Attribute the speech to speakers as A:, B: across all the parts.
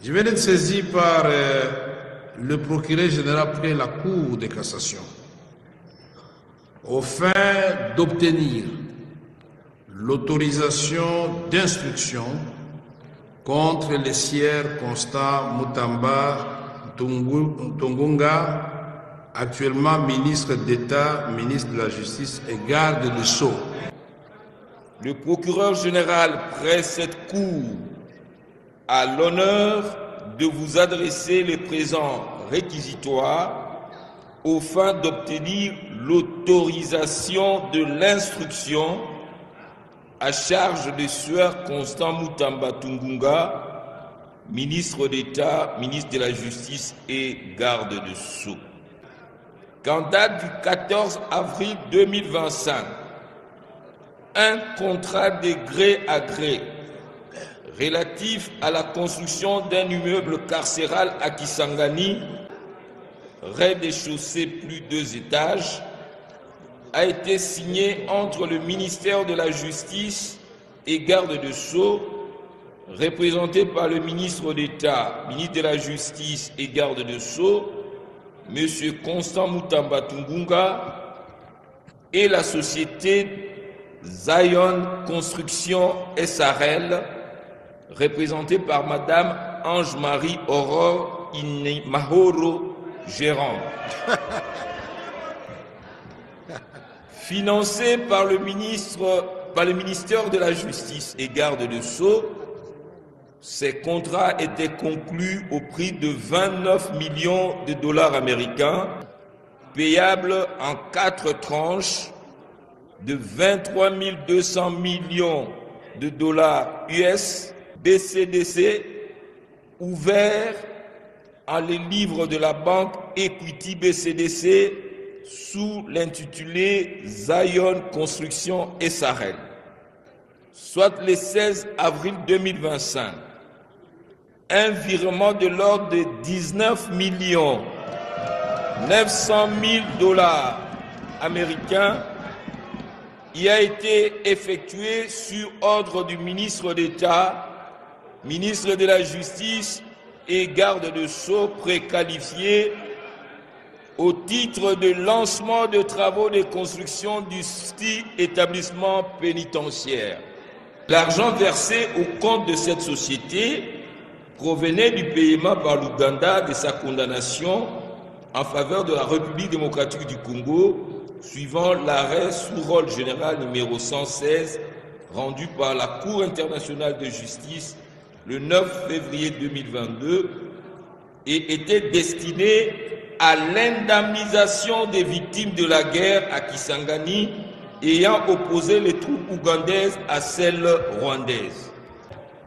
A: Je viens d'être saisi par le procureur général près la Cour de cassation au fin d'obtenir l'autorisation d'instruction contre les sieurs Constant Mutamba Ntongunga, actuellement ministre d'État, ministre de la Justice et garde des Sceaux.
B: Le procureur général près cette Cour a l'honneur de vous adresser les présents réquisitoires aux fins d'obtenir l'autorisation de l'instruction à charge de sieur Constant Mutamba Ntongunga, ministre d'État, ministre de la Justice et garde des Sceaux. Qu'en date du 14 avril 2025, un contrat de gré à gré relatif à la construction d'un immeuble carcéral à Kisangani, rez-de-chaussée plus 2 étages, a été signé entre le ministère de la Justice et garde des Sceaux, représenté par le ministre d'État, ministre de la Justice et garde des Sceaux, M. Constant Mutamba Ntongunga, et la société Zion Construction SARL, représentée par Madame Ange-Marie Aurore Mahoro, gérante. Financé par le ministère de la Justice et garde des Sceaux, ces contrats étaient conclus au prix de 29 millions de dollars américains, payables en 4 tranches de 23 200 millions de dollars US BCDC, ouverts en les livres de la banque Equity BCDC sous l'intitulé Zion Construction SARL, soit le 16 avril 2025. Un virement de l'ordre de 19 900 000 dollars américains y a été effectué sur ordre du ministre d'État, ministre de la Justice et garde des Sceaux préqualifié au titre de lancement de travaux de construction du établissement pénitentiaire. L'argent versé au compte de cette société provenait du paiement par l'Ouganda de sa condamnation en faveur de la République démocratique du Congo, suivant l'arrêt sous rôle général numéro 116 rendu par la Cour internationale de justice le 9 février 2022 et était destiné à l'indemnisation des victimes de la guerre à Kisangani ayant opposé les troupes ougandaises à celles rwandaises.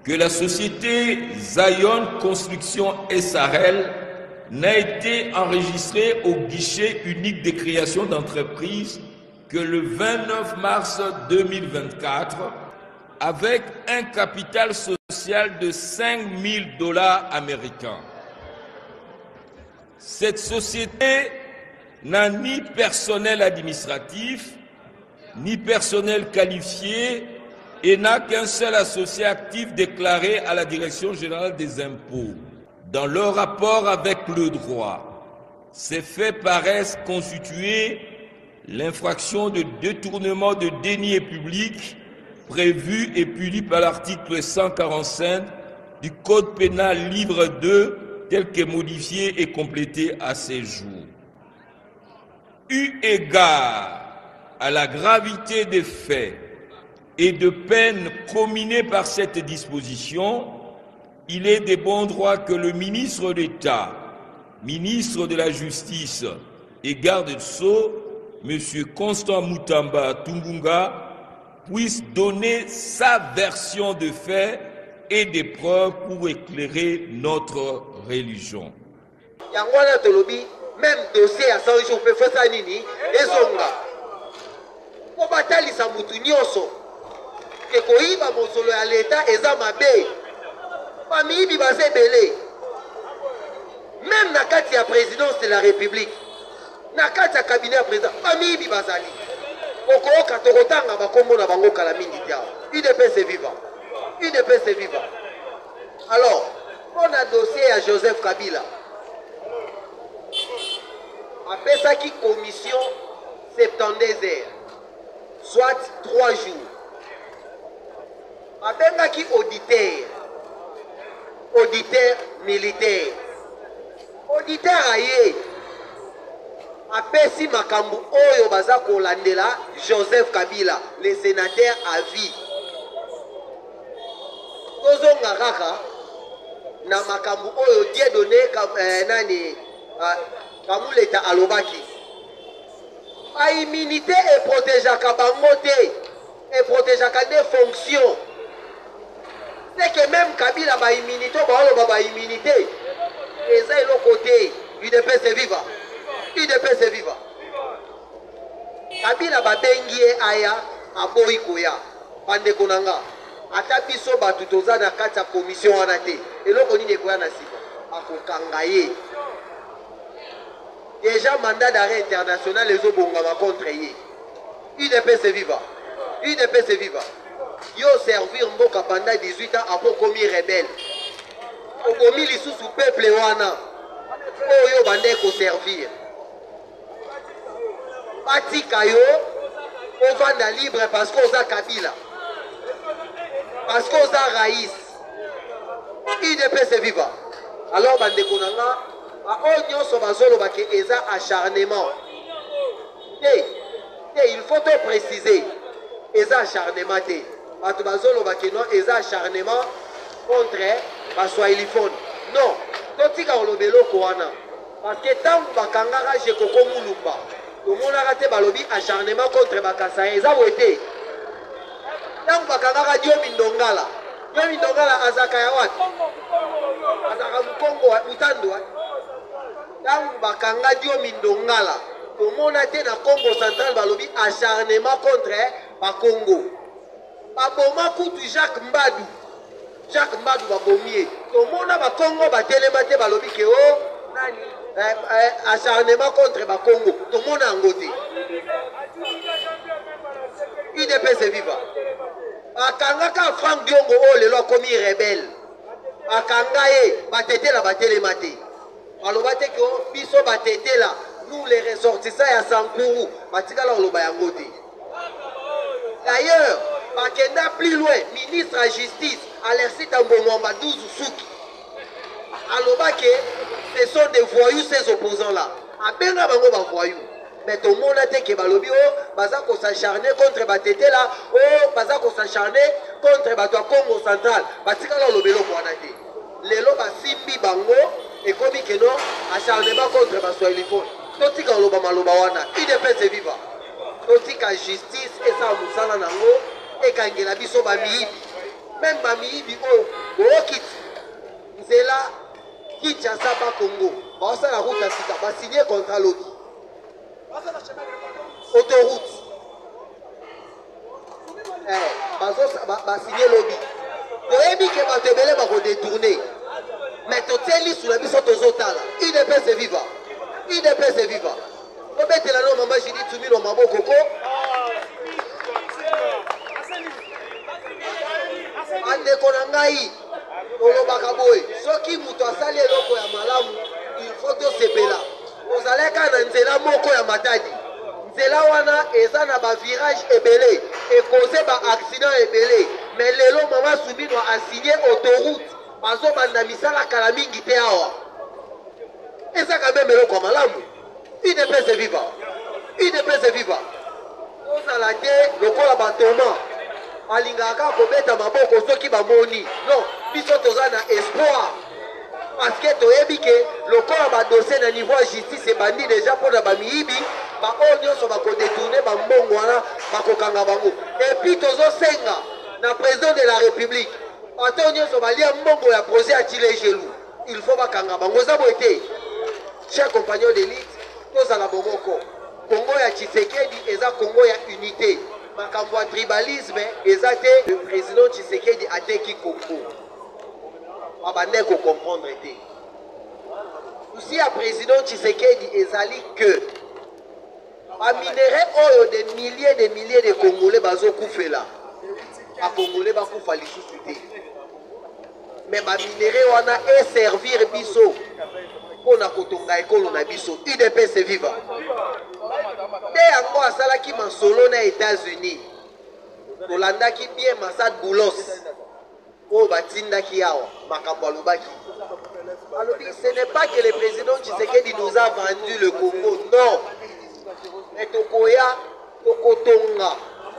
B: Que la société Zion Construction SARL n'a été enregistrée au guichet unique de création d'entreprise que le 29 mars 2024 avec un capital social de 5 000 dollars américains. Cette société n'a ni personnel administratif, ni personnel qualifié et n'a qu'un seul associé actif déclaré à la Direction générale des impôts. Dans leur rapport avec le droit, ces faits paraissent constituer l'infraction de détournement de deniers publics prévue et punie par l'article 145 du Code pénal livre 2 tel que modifié et complété à ces jours. Eu égard à la gravité des faits et de peines comminées par cette disposition, il est de bon droit que le ministre d'État, ministre de la Justice et garde des Sceaux, M. Constant Mutamba Ntongunga, puisse donner sa version de faits et des preuves pour éclairer notre religion.
C: Même dossier à Sancho peut faire ça nini et zonga. Pour batailler sa mutunyoso. Que koiba mosolo ya l'État eza mabe. Famille bi basé belé. Même na kati ya présidence de la République. Na kati ya cabinet ya président famille bi bazali. Oko katokotanga bakombo na bango kala mingi dia. UDPS est vivant. UDPS est vivant. Alors, On a dossier à Joseph Kabila. Après ça, qui commission 72 heures, soit 3 jours. Après qui auditeur militaire. Auditeur aye. Après si makambu oyo baza kolandela Joseph Kabila, le sénateur à vie. Tozonga kaka na makambu oyo die donné nani Kamuleta alobaki. A immunité et protégeaka bango te et protégeaka des fonctions. C'est que même Kabila ba immunité ba immunité. Et ça est le côté UDPS viva. UDPS viva. Kabila ba bengie aya aboyi koya. Pande konanga. Ata biso batu toza na kati ya commission wana te. Eloko nini koya na sika. Akokanga ye. Déjà mandat d'arrêt international les obongama contre ye. UDPS viva. UDPS viva. Yo servir mboka pendant 18 ans après commis rebelle. Au commis lisusu peuple wana. Oyo bande ko servir. Patika yo on vanda libre parce qu'on a Kabila. Parce qu'on a Raïs. UDPS viva. Alors bande konanga on so bazolo bake eza acharnement. Il faut te préciser. Eza acharnement te. Batu bazolo bake non eza acharnement contre baswahiliphone. Non. Totika olobelo koana. Parce que tant bakangaka je koko mulumba. Tout le monde a raté balobi acharnement contre bakasa eza wete. Tant bakangaka dio mindongala. Dio mindongala azaka ya wat. Azaka mukongo mutando. Tant bakanga dio mindongala. Tout le monde a été dans Congo central balobi acharnement contre Bakongo. Baboma kutu Jacques Mbadou. Jacques Mbadou babomie. Tout le monde a Bakongo batelemate balobi ke o nani acharnement contre Bakongo. Tout le monde a ngoté. UDPS viva. Akangaka Franck Diongo o lelo komi rebelle. Akangaye batete la batelemate. Alobate ko biso batete la nous les ressortissants ya Sankourou batikala oloba yango te. D'ailleurs, Bakenda plus loin, ministre à justice, Alexis Tambomamba 12 Souki. Alobake, ce sont des voyous ces opposants-là. Abenga bango ba voyous. Mais tout le monde a dit que Balobi, baza ko s'acharner contre Batete là, baza ko s'acharner contre Batwa Congo central. Batikala olobelo ko anate. Lelo ba simbi bango et comme que non, acharnement contre Baswahiliphone. Totika oloba maloba wana, UDPS viva. Totika justice et ça musala nango et kangela biso ba miibi. Même ba miibi o kit. Nzela Kinshasa ba Congo. Ba sa la route à sika, ba signer contrat l'autre. Autoroute. Ba signer lobby. Toyebi ke ba tebele ba ko détourner. Mais toteli sous la biso tozotala. UDPS viva. UDPS viva. Obete la no mama jidi tumilo maboko ko. Ande konangai. Olobaka boy. Soki muto asali eloko ya malamu, il faut to sepela. Ozaleka na nzela moko ya matadi. Nzela wana eza na ba virage ebele et causer ba accident ebele. Mais lelo mama Soubino a signé autoroute. Bazo banda misala kala mingi te awa. Eza quand même eloko ya malamu. UDPS viva. UDPS viva. Ozala te lokola batoma. Alingaka kobeta maboko soki bamoni. Non, biso toza na espoir. Parce que toyebi ke lokola ba dossier na niveau ya justice ebandi déjà pour na bamiyibi, ba oyo so ba ko détourner ba mbongo wana ba ko kanga bango. Et puis tozo senga na président de la République. Antonio so ba lia mbongo ya projet à Chile gelou. Il faut ba kanga bango za boité. Chers compagnons d'élite, toza la bomoko. Congo ya Tshisekedi eza Congo ya unité. Makambo ya tribalisme eza te le président Tshisekedi ateki Congo. Abandé ko comprendre te. Aussi à président Tshisekedi ezali que a minéré oyo des milliers de Congolais bazo koufela. A Congolais ba koufa lisusu te. mais ba minéraux wana et servir biso pona kotonga ekolo na biso. UDPS viva. Nde yango asalaki masolo na États-Unis. Tolandaki bien Massad Boulos. Oh batindaki awa makambo alobaki. Alors ce n'est pas que le président Tshisekedi nous a vendu le Congo, non. Mais tokoya tokotonga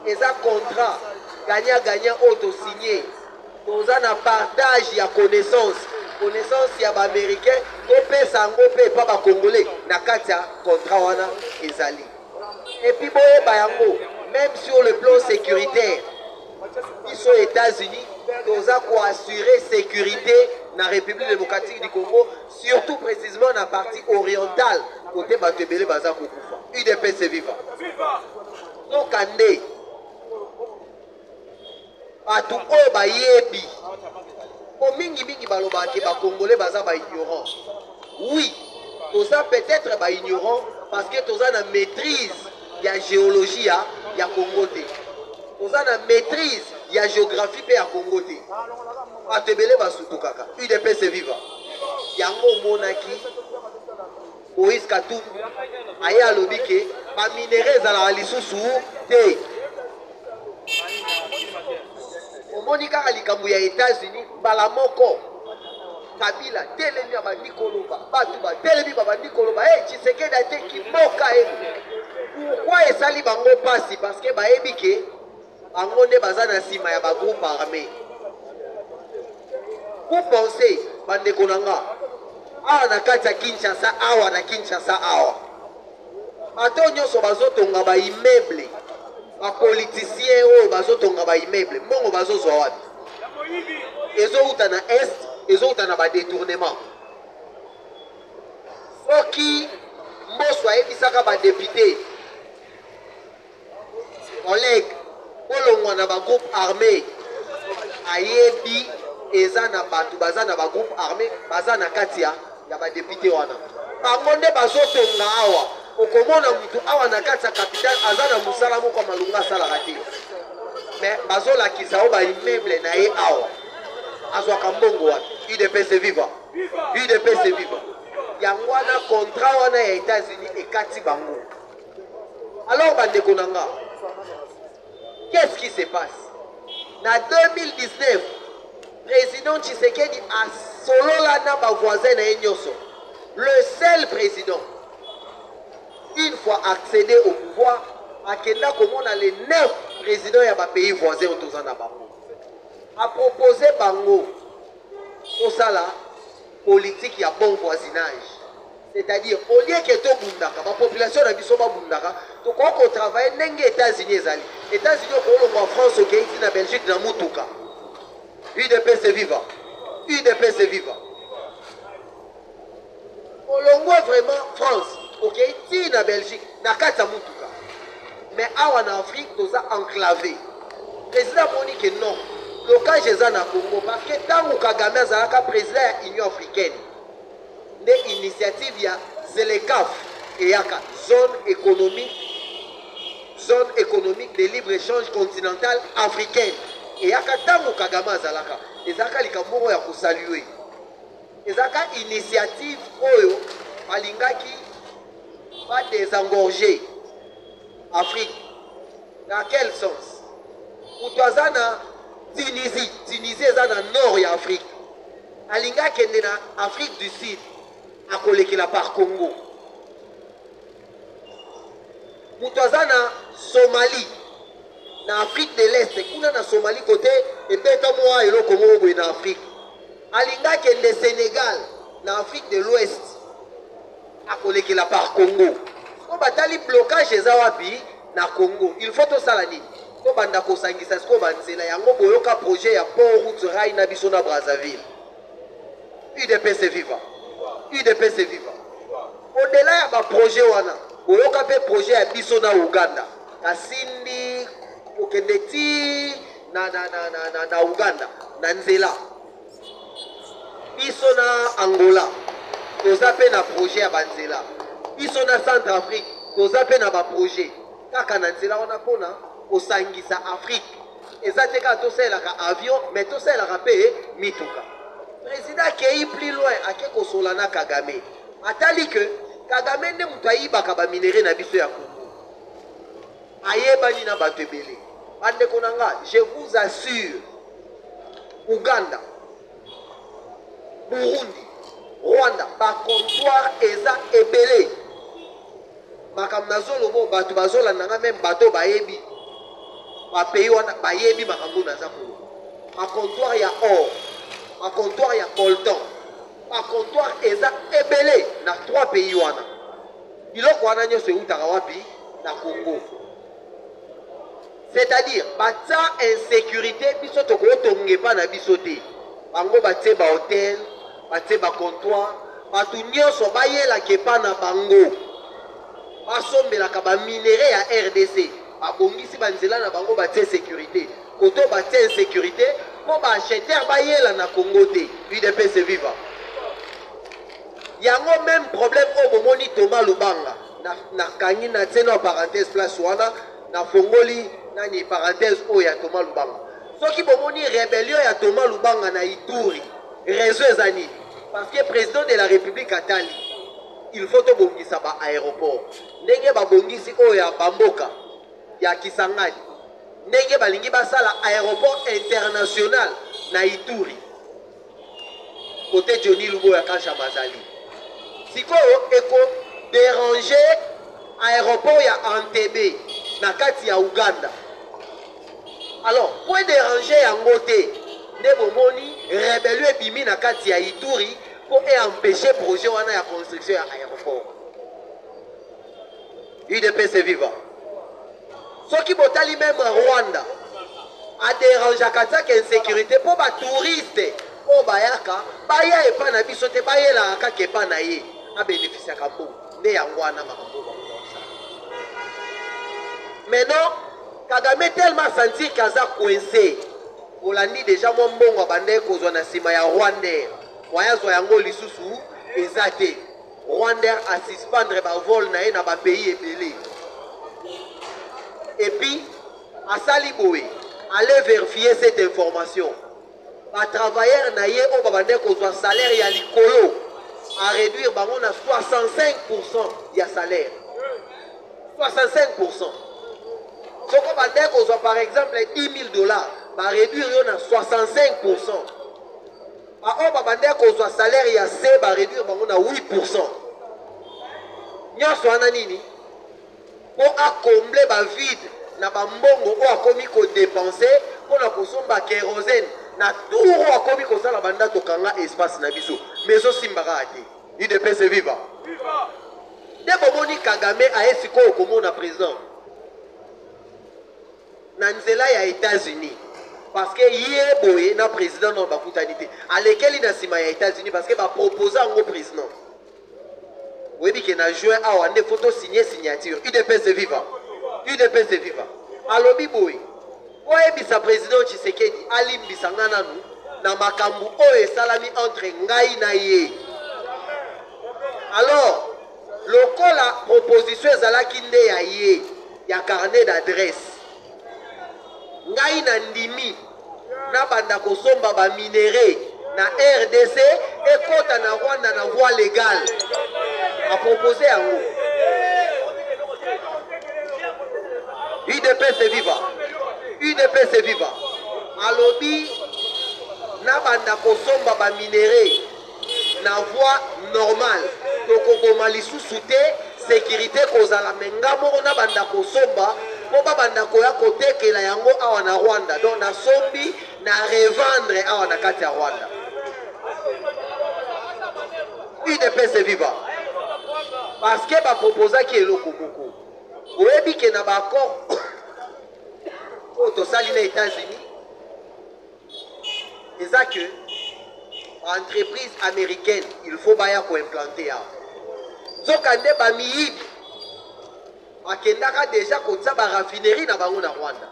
C: eza contrat gagnant auto signé. Nous avons un partage ya connaissance ya ba américain opesa ngo pe pa ba congolais na kati ya contrat wana ezali. Et puis boye ba yango même sur le plan sécuritaire ils sont aux États-Unis, nous avons assurer sécurité dans la République démocratique du Congo, surtout précisément dans la partie orientale côté Batebele Baza Kokufa. UDPS viva. Donc andé atu o ba yebi o mingi baloba ke ba congolais baza ba ignorant. Oui, tous ça peut-être ba ignorant parce que tous ça na maîtrise ya géologie ya Congo té. Tous ça na maîtrise ya géographie pe ya Congo té. Atebele basutu kaka. UDPS viva. Yango monaki Moïse Katumbi aya lobi ke ba minéraux za lisusu té. Monika alikambu ya États-Unis balamoko Kabila telemi abandi koloba batu ba telemi babandi koloba Tshisekedi ate kiboka pourquoi esali bango pasi parce que bayebi ke bango nde baza na sima ya ba groupe armé. Vous pensez bandeko nanga awa na kati ya Kinshasa awa na Kinshasa awa bato nyonso bazotonga ba immeuble ba politicien oyo bazotonga ba immeuble mbongo bazozwa wapi? Ezouta na est, ezouta na ba détournement. Soki mboso ayebisaka ba député collègue olongwa na ba groupe armé ayebi eza na batu baza na ba groupe armé baza na kati ya ba député wana bango nde bazotonga awa. Okomona mutu awa na kati ya capitale aza na musala moko malunga asalaka te mais bazolakisa o ba immeuble na ye awa azwaka mbongo wapi? UDPS viva. UDPS viva. Yango wana contrat wana ya États-Unis ekati bango. Alors bandeko nanga, qu'est-ce qui se passe? Na 2019 président Tshisekedi a solola na ba voisin na nyonso. Le seul président une fois accédé au pouvoir, Akenda Komona les 9 présidents de pays voisins autour de Bango a proposé Bango au sala politique, il y a bon voisinage. C'est-à-dire, au lieu que tout bundaka, la population n'a pas de bundaka, tout quoi qu'on travaille, n'engue États-Unis, États-Unis, en France, au Haïti, en Belgique, dans Moutouka. UDPS viva. UDPS viva. On l'envoie vraiment France. Ok, si na Belgique, na kata mutuka. Mais en Afrique, nous avons enclavé. Le président a dit que non. Le cas est na Congo, parce que tant que Kagame a président de l'Union africaine, l'initiative, c'est le CAF et la zone économique de libre-échange continentale africaine. Et tant que Kagame a les Akalikamoro ya saluer. Les initiative Oyo, Malingaki, va désengorger Afrique. Dans quel sens? Pour toi, Tunisie est dans le nord de l'Afrique. Alinga qui est dans l'Afrique du Sud, à Kolekela par Congo. Pour toi, Somalie, dans l'Afrique de l'Est, et dans Somalie côté, et peut-être moi et le Congo dans l'Afrique. Alinga qui est dans le Sénégal, dans l'Afrique de l'Ouest. À la par Congo. On va aller blocage chez Zawapi na Congo. Il faut tout ça la nuit. On va aller sangisa ce qu'on va dire. Il y a un projet à Port-Route Rail na Bissona Brazzaville. UDPS viva. UDPS viva. Au-delà de projet wana, il y a un projet à Bissona Uganda. À Sindi, Okendeti, na Uganda, na Nzela. Bissona Angola. Nous avons un projet à Banzela. Ils sont en Centrafrique. Nous avons un projet. Quand on a au Sangisa Afrique. Et ça, c'est quand on a un avion, mais tout ça, il a payé Mituka. président akei plus loin ake kosolana Kagame atali que Kagame nde mutu ayibaka baminere na biso ya Congo ayebani na bato ebele. Bandeko na nga, je vous assure, Ouganda, Burundi, Rwanda, ba comptoir eza ebele. Makambo nazolobo bato bazolanda nga même bato bayebi. Ba pays wana bayebi makambo naza ko. Ba comptoir ya or, ba comptoir ya coltan, ba comptoir eza ebele na 3 pays wana. Biloko wana nyonso eutaka wapi na Congo. C'est-à-dire, bata insécurité, biso toko tonge pa na biso te. Bango batie ba hôtel, batie ba comptoir, batu nyonso bayela ke pa na bango. Basombelaka ba minéraux ya RDC. Babongisi banzela na bango batie sécurité. Koto batie insécurité, po ba acheter bayela na Congo te. UDPS viva. Yango même problème au bomoni Thomas Lubanga. Na kangi na tsena parenthèse place wana na fongoli nani parenthèse o ya Thomas Lubanga. Soki bomoni rébellion ya Thomas Lubanga na Ituri, réseau ezani parce que président de la République atali, il faut to bongisa ba aéroport. Ndenge ba bongisi o ya Bamboka ya Kisangani. Ndenge balingi basala aéroport international na Ituri. Côté Johnny Lubo ya Kasha Mazali. Sikoyo eko déranger aéroport ya Entebbe na kati ya Uganda. Alors, pour déranger yango te, ne bomoni rébellion bimi na kati ya Ituri pour empêcher projet wana ya construction ya aéroport. UDPS viva. Soki botali même Rwanda a déranger kataka insécurité pour ba touriste o bayaka baya epa na biso te bayela ka kepa na ye a bénéficier ka bo ne yango wana makambo ba. Maintenant, Kagame tellement senti kaza coincé. Olandi déjà mon bongo bande kozwa na sima ya Rwanda. Wayazo yango lisusu ezate. Rwanda a suspendre ba vol na ye na ba pays ebele. Et puis à Saliboé, allez vérifier cette information. Ba travailleur na ye o bande kozwa salaire ya likolo à réduire bango na 65% ya salaire. 65%. Si on a par exemple $10,000, va réduire à 65%. On va salaire à C, va réduire à 8%. Nous avons pour combler le vide, na bambongo ou a commis qu'on dépenser pour la consommation de kérosène. Na tout ou a commis qu'on la banda tokanga espace na biso. Mais aussi mbarati. UDPS viva. Dès que Moni Kagame a esiko comme na président. Nanzela ya États-Unis parce que hier boye na président non bakutanité à lequel il na sima ya États-Unis parce que ba proposer au président oui bi que na juin a ande photo signer signature UDPS viva alobi boye oye bisa président Tshisekedi alimbi sangana nu na makambu oye salami entre ngai na ye. Alors lokola proposition ezalaki nde ya ye ya carnet d'adresse ngai na ndimi na banda kosomba ba minéraux na RDC et kota na Rwanda na voie légale a proposé yango. UDPS viva alobi na banda kosomba ba minéraux na voie normale tokoboma lisusu te sécurité kozala mengamo na banda kosomba po banda koya kotekela yango awa na Rwanda donc na sombi na revendre awa na kati ya Rwanda. UDPS viva parce que ba proposa ki eloko moko oyebi ke na ba accord o to sali na États-Unis eza que entreprise américaine il faut baya ko implanter awa zokande ba miyibi akendaka déjà kotia ba raffinerie na bango na Rwanda.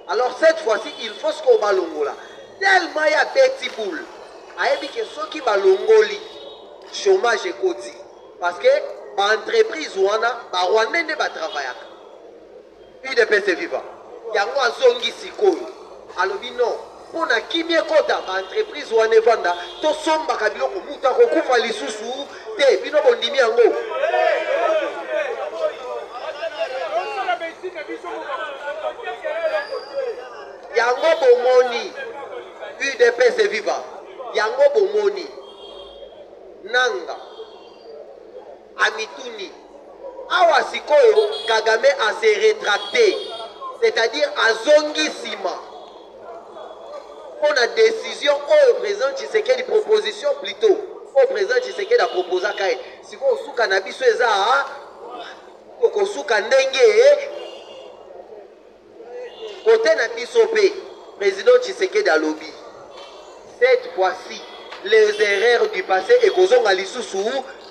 C: Alors cette fois-ci il faut ce qu'on balongola tellement ya petit boule ayebi ke soki balongoli chômage ekoti parce que ba entreprise wana ba Rwanda nde ba travaillaka. UDPS viva yango azongi sikoyo alobi non pour na kimie kota ba entreprise wana evanda to somba kabilo ko muta ko kufa lisusu te bino bondimi yango yango bomoni UDPS viva yango bomoni nanga amituni awa sikoyo Kagame a se rétracté, c'est-à-dire azongi sima on a décision au président Tshisekedi proposition plutôt au président Tshisekedi a proposé kae siko suka na biso eza ko suka ndenge côté na biso pe président Tshisekedi a lobby cette fois-ci les erreurs du passé et kozonga lisusu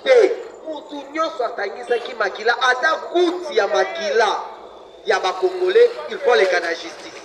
C: te mutu nyonso atangisaki makila ata kuti ya makila ya bakongolais il faut les kana justice